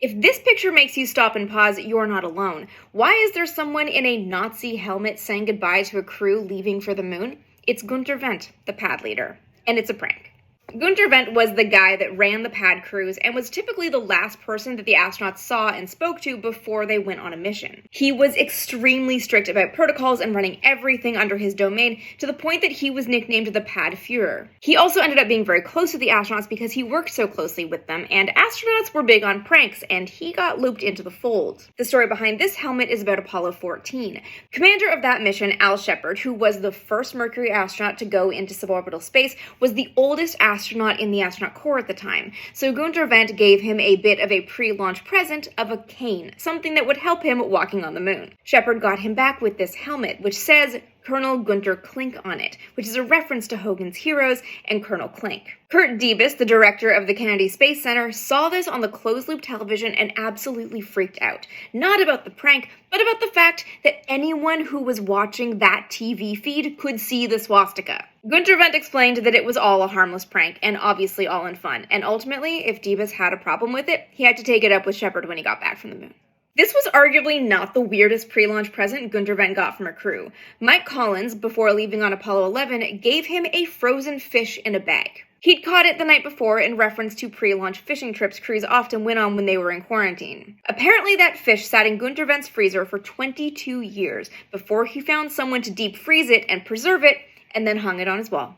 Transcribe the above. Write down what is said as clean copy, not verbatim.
If this picture makes you stop and pause, you're not alone. Why is there someone in a Nazi helmet saying goodbye to a crew leaving for the moon? It's Guenter Wendt, the pad leader. And it's a prank. Guenter Wendt was the guy that ran the pad crews and was typically the last person that the astronauts saw and spoke to before they went on a mission. He was extremely strict about protocols and running everything under his domain, to the point that he was nicknamed the Pad Führer. He also ended up being very close to the astronauts because he worked so closely with them, and astronauts were big on pranks, and he got looped into the fold. The story behind this helmet is about Apollo 14. Commander of that mission, Al Shepard, who was the first Mercury astronaut to go into suborbital space, was the oldest astronaut in the astronaut corps at the time, so Guenter Wendt gave him a bit of a pre-launch present of a cane, something that would help him walking on the moon. Shepard got him back with this helmet, which says Colonel Gunter Klink on it, which is a reference to Hogan's Heroes and Colonel Klink. Kurt Debus, the director of the Kennedy Space Center, saw this on the closed-loop television and absolutely freaked out. Not about the prank, but about the fact that anyone who was watching that TV feed could see the swastika. Guenter Wendt explained that it was all a harmless prank, and obviously all in fun, and ultimately, if Debus had a problem with it, he had to take it up with Shepard when he got back from the moon. This was arguably not the weirdest pre-launch present Guenter Wendt got from a crew. Mike Collins, before leaving on Apollo 11, gave him a frozen fish in a bag. He'd caught it the night before in reference to pre-launch fishing trips crews often went on when they were in quarantine. Apparently that fish sat in Guenter Wendt's freezer for 22 years before he found someone to deep freeze it and preserve it, and then hung it on his wall.